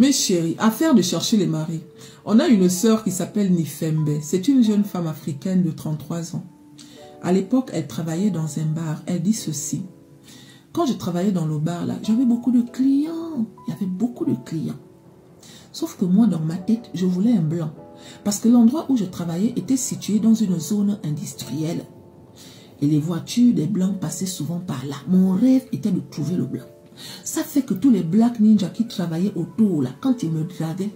Mes chéris, affaire de chercher les maris. On a une sœur qui s'appelle Nifembe. C'est une jeune femme africaine de 33 ans. À l'époque, elle travaillait dans un bar. Elle dit ceci. Quand je travaillais dans le bar, là, j'avais beaucoup de clients. Il y avait beaucoup de clients. Sauf que moi, dans ma tête, je voulais un blanc. Parce que l'endroit où je travaillais était situé dans une zone industrielle. Et les voitures des blancs passaient souvent par là. Mon rêve était de trouver le blanc. Ça fait que tous les black ninjas qui travaillaient autour, là, quand ils me draguaient,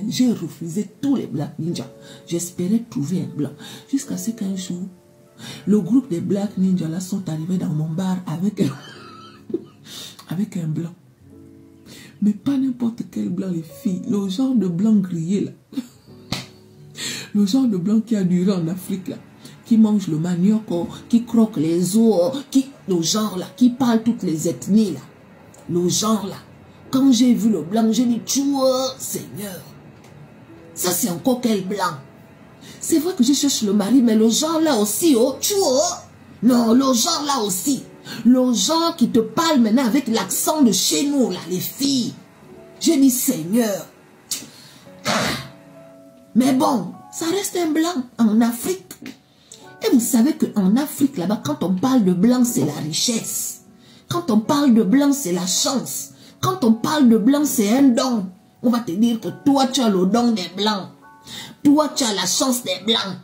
j'ai refusé tous les black ninjas. J'espérais trouver un blanc. Jusqu'à ce qu'un jour, le groupe des black ninjas là sont arrivés dans mon bar avec un blanc. Mais pas n'importe quel blanc, les filles. Le genre de blanc grillé, là. Le genre de blanc qui a duré en Afrique, là. Qui mange le manioc, qui croque les os, le genre, là, qui parle toutes les ethnies, là. Le genre, là. Quand j'ai vu le blanc, j'ai dit, tchouah, Seigneur. Ça, c'est encore quel blanc? C'est vrai que je cherche le mari, mais le genre, là aussi, oh, tchouah. Non, le genre, là aussi. Le genre qui te parle maintenant avec l'accent de chez nous, là, les filles. J'ai dit, Seigneur. Mais bon, ça reste un blanc en Afrique. Et vous savez qu'en Afrique, là-bas, quand on parle de blanc, c'est la richesse. Quand on parle de blanc, c'est la chance. Quand on parle de blanc, c'est un don. On va te dire que toi, tu as le don des blancs. Toi, tu as la chance des blancs.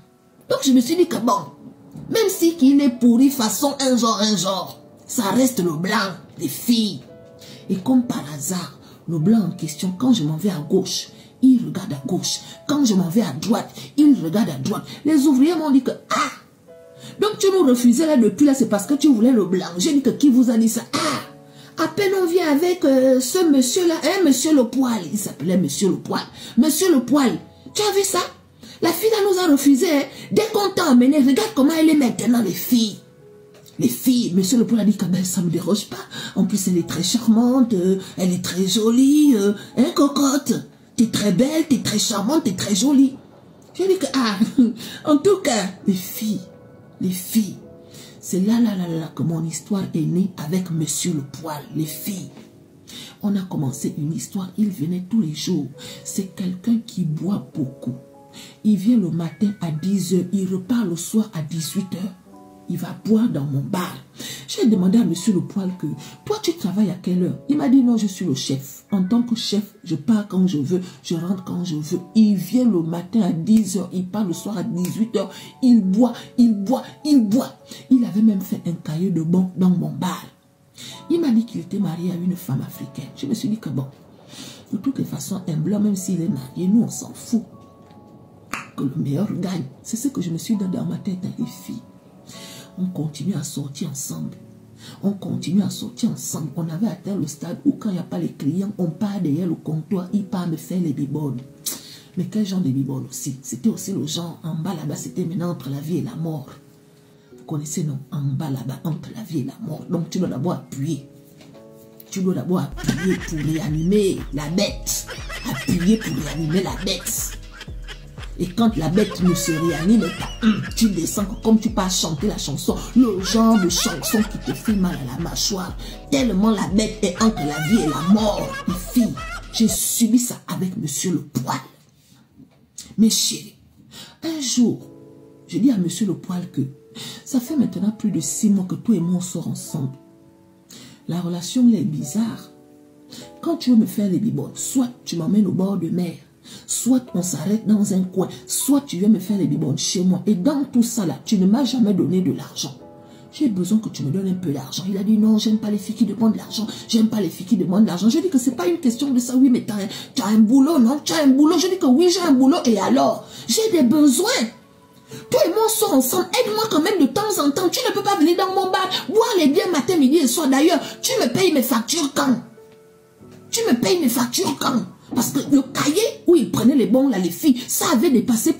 Donc, je me suis dit que bon, même si qu'il est pourri façon un genre, ça reste le blanc, les filles. Et comme par hasard, le blanc en question, quand je m'en vais à gauche, il regarde à gauche. Quand je m'en vais à droite, il regarde à droite. Les ouvriers m'ont dit que, ah, donc tu nous refusais là depuis là, c'est parce que tu voulais le blanc. J'ai dit que qui vous a dit ça? Ah, à peine on vient avec ce monsieur là, hein, monsieur le poil. Il s'appelait monsieur le poil. Monsieur le poil, tu as vu ça? La fille là nous a refusé, hein. Dès qu'on t'a emmené, regarde comment elle est maintenant, les filles. Les filles, monsieur le poil a dit que ben, ça ne me dérange pas. En plus, elle est très charmante, elle est très jolie, hein, cocotte. T'es très belle, t'es très charmante, t'es très jolie. J'ai dit que, ah, en tout cas, les filles, c'est là que mon histoire est née avec monsieur le poil, les filles. On a commencé une histoire, il venait tous les jours. C'est quelqu'un qui boit beaucoup. Il vient le matin à 10 h, il repart le soir à 18 h. Il va boire dans mon bar. J'ai demandé à monsieur le poil que, toi tu travailles à quelle heure? Il m'a dit non, je suis le chef. En tant que chef, je pars quand je veux, je rentre quand je veux. Il vient le matin à 10 h, il part le soir à 18 h. Il boit. Il avait même fait un cahier de bon dans mon bar. Il m'a dit qu'il était marié à une femme africaine. Je me suis dit que bon, de toutes les façons, un blanc, même s'il est marié, nous on s'en fout. Que le meilleur gagne. C'est ce que je me suis dit dans ma tête, hein, les filles. On continue à sortir ensemble. On continue à sortir ensemble. On avait atteint le stade où quand il n'y a pas les clients, on part derrière le comptoir, il part me faire les bibones. Mais quel genre de bibones aussi? C'était aussi le genre, en bas là-bas, c'était maintenant entre la vie et la mort. Vous connaissez, non? En bas là-bas, entre la vie et la mort. Donc tu dois d'abord appuyer. Tu dois d'abord appuyer pour réanimer la bête. Appuyer pour réanimer la bête. Et quand la bête ne se réanime pas, tu descends comme tu pars chanter la chanson. Le genre de chanson qui te fait mal à la mâchoire. Tellement la bête est entre la vie et la mort. Les filles, j'ai subi ça avec monsieur le poil. Mes chéris, un jour, je dis à monsieur le poil que ça fait maintenant plus de 6 mois que toi et moi on sort ensemble. La relation elle est bizarre. Quand tu veux me faire les bibones, soit tu m'emmènes au bord de mer, soit on s'arrête dans un coin, soit tu viens me faire les bibones chez moi. Et dans tout ça là, tu ne m'as jamais donné de l'argent. J'ai besoin que tu me donnes un peu d'argent. Il a dit non, j'aime pas les filles qui demandent de l'argent. J'aime pas les filles qui demandent de l'argent. Je dis que c'est pas une question de ça. Oui, mais tu as un boulot, non? Tu as un boulot. Je dis que oui, j'ai un boulot. Et alors? J'ai des besoins. Toi et moi, on sort ensemble. Aide-moi quand même de temps en temps. Tu ne peux pas venir dans mon bar, boire les biens matin, midi et soir. D'ailleurs, tu me payes mes factures quand? Tu me payes mes factures quand? Parce que le cahier où ils prenaient les bons, là, les filles, ça avait dépassé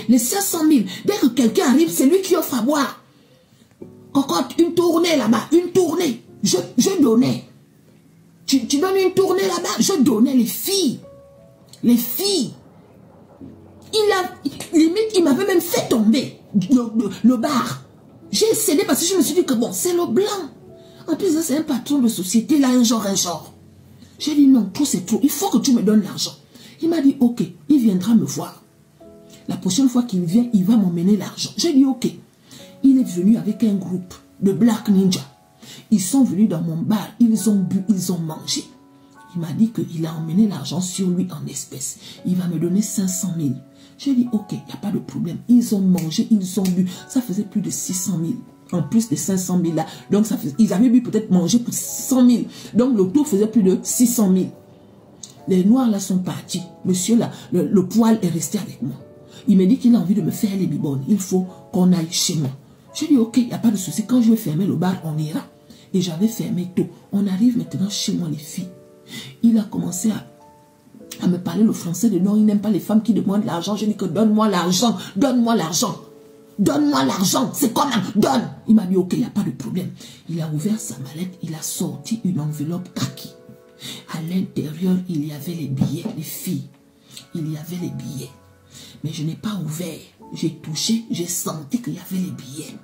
les 500 000. Dès que quelqu'un arrive, c'est lui qui offre à boire. Cocotte, une tournée là-bas, une tournée. Je donnais. Tu donnes une tournée là-bas, je donnais les filles. Les filles. Limite, il m'avait même fait tomber le bar. J'ai cédé parce que je me suis dit que bon, c'est le blanc. En plus, c'est un patron de société, là, un genre. J'ai dit non, tout c'est trop. Il faut que tu me donnes l'argent. Il m'a dit ok, il viendra me voir. La prochaine fois qu'il vient, il va m'emmener l'argent. J'ai dit ok. Il est venu avec un groupe de Black Ninja. Ils sont venus dans mon bar, ils ont bu, ils ont mangé. Il m'a dit qu'il a emmené l'argent sur lui en espèces. Il va me donner 500 000. J'ai dit ok, il n'y a pas de problème. Ils ont mangé, ils ont bu. Ça faisait plus de 600 000. En plus de 500 000 là. Donc ça faisait, ils avaient bu peut-être manger pour 100 000. Donc le tour faisait plus de 600 000. Les noirs là sont partis. Monsieur là, le poil est resté avec moi. Il me dit qu'il a envie de me faire les bibonnes. Il faut qu'on aille chez moi. J'ai dit ok, il n'y a pas de souci. Quand je vais fermer le bar, on ira. Et j'avais fermé tôt. On arrive maintenant chez moi les filles. Il a commencé à me parler le français de non, il n'aime pas les femmes qui demandent l'argent. Je dis que donne-moi l'argent, donne-moi l'argent. Donne-moi l'argent, c'est comment? Donne. Il m'a dit ok, il n'y a pas de problème. Il a ouvert sa mallette, il a sorti une enveloppe kaki. À l'intérieur, il y avait les billets, les filles. Il y avait les billets. Mais je n'ai pas ouvert. J'ai touché, j'ai senti qu'il y avait les billets.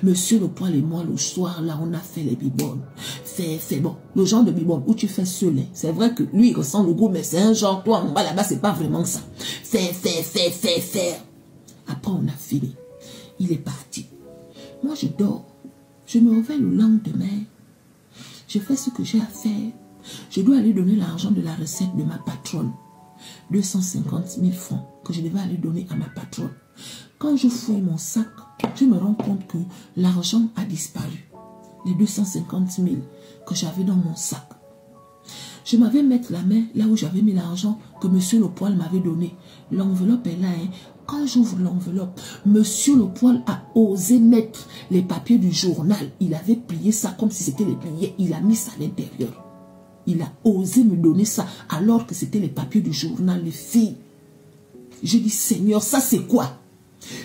Monsieur le poil et moi, le soir, là, on a fait les bibonnes. Fais, bon. Le genre de bibonne où tu fais seul. C'est vrai que lui, il ressent le goût, mais c'est un genre, toi, en bas, là-bas, c'est pas vraiment ça. Fais. Après, on a fini. Il est parti. Moi, je dors. Je me réveille le lendemain. Je fais ce que j'ai à faire. Je dois aller donner l'argent de la recette de ma patronne. 250 000 francs que je devais aller donner à ma patronne. Quand je fouille mon sac, je me rends compte que l'argent a disparu. Les 250 000 que j'avais dans mon sac. Je m'avais mettre la main là où j'avais mis l'argent que monsieur le poil m'avait donné. L'enveloppe est là. Hein. Quand j'ouvre l'enveloppe, monsieur le poil a osé mettre les papiers du journal. Il avait plié ça comme si c'était les billets. Il a mis ça à l'intérieur. Il a osé me donner ça alors que c'était les papiers du journal, les filles. Je dis, Seigneur, ça c'est quoi?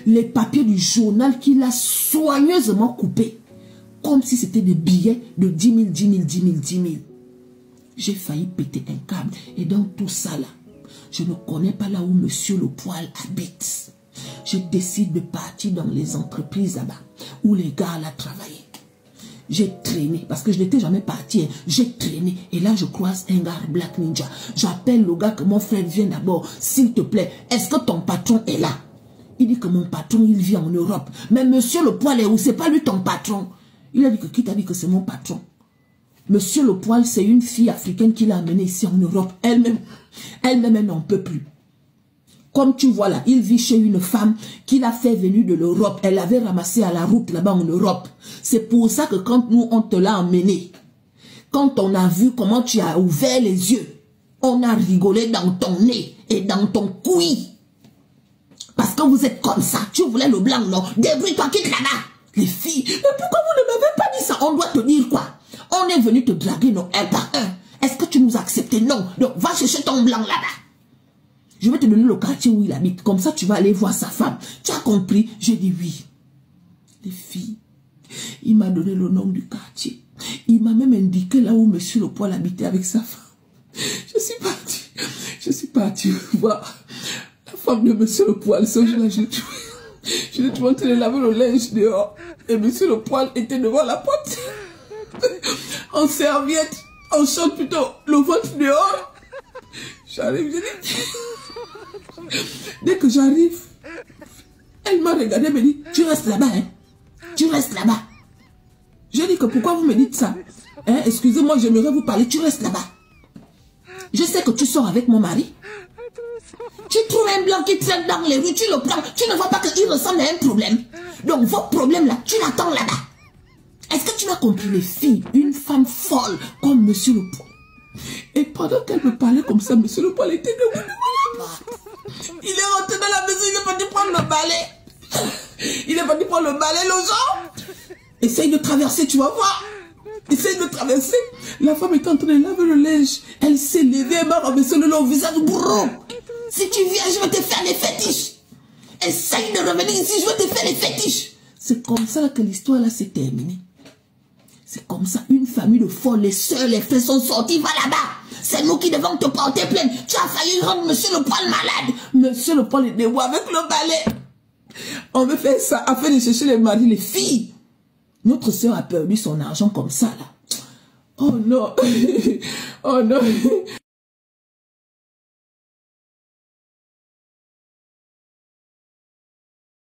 Les papiers du journal qu'il a soigneusement coupés. Comme si c'était des billets de 10 000, 10 000, 10 000, 10 000. J'ai failli péter un câble. Et dans tout ça là, je ne connais pas là où monsieur le poil habite. Je décide de partir dans les entreprises là-bas, où les gars là travaillaient. J'ai traîné, parce que je n'étais jamais parti. Hein. J'ai traîné. Et là, je croise un gars Black Ninja. J'appelle le gars que mon frère vient d'abord. S'il te plaît, est-ce que ton patron est là? Il dit que mon patron, il vit en Europe. Mais monsieur le poil est où? C'est pas lui ton patron. Il a dit que qui t'a dit que c'est mon patron? Monsieur le poil, c'est une fille africaine qui l'a amenée ici en Europe. Elle-même, elle n'en peut plus. Comme tu vois là, il vit chez une femme qui l'a fait venir de l'Europe. Elle l'avait ramassé à la route là-bas en Europe. C'est pour ça que quand nous, on te l'a emmené, quand on a vu comment tu as ouvert les yeux, on a rigolé dans ton nez et dans ton couille. Parce que vous êtes comme ça. Tu voulais le blanc, non? Débrouille-toi, quitte là-bas. Les filles, mais pourquoi vous ne m'avez pas dit ça? On doit te dire quoi? On est venu te draguer, non, un par un. Est-ce que tu nous as accepté? Non. Donc, va chercher ton blanc là-bas. Je vais te donner le quartier où il habite. Comme ça, tu vas aller voir sa femme. Tu as compris? J'ai dit oui. Les filles, il m'a donné le nom du quartier. Il m'a même indiqué là où monsieur le poil habitait avec sa femme. Je suis partie voir la femme de monsieur le poil. Ce jour-là, je l'ai trouvé en train de laver le linge dehors. Et monsieur le poil était devant la porte. En serviette, en short plutôt, le ventre dehors. J'arrive, je dis. Dès que j'arrive, elle m'a regardé et me dit, tu restes là-bas, hein? Tu restes là-bas. Je dis que pourquoi vous me dites ça? Hein? Excusez-moi, j'aimerais vous parler, tu restes là-bas. Je sais que tu sors avec mon mari. Tu trouves un blanc qui traîne dans les rues, tu le prends, tu ne vois pas qu'il ressemble à un problème. Donc vos problèmes là, tu l'attends là-bas. Est-ce que tu as compris les filles? Une femme folle comme monsieur le poil. Et pendant qu'elle me parlait comme ça, monsieur le poil était debout. Il est rentré dans la maison, il est parti prendre le balai. Il est parti prendre le balai, le genre. Essaye de traverser, tu vas voir. Essaye de traverser. La femme est en train de laver le linge. Elle s'est levée, elle m'a ramassé le long au visage. Brrr. Si tu viens, je vais te faire des fétiches. Essaye de revenir ici, je vais te faire des fétiches. C'est comme ça que l'histoire là s'est terminée. C'est comme ça, une famille de folles, les soeurs, les frères sont sortis, va là-bas. C'est nous qui devons te porter plainte. Tu as failli rendre monsieur le poil malade. Monsieur le poil est debout avec le balai. On veut faire ça afin de chercher les maris, les filles. Notre soeur a perdu son argent comme ça là. Oh non. Oh non.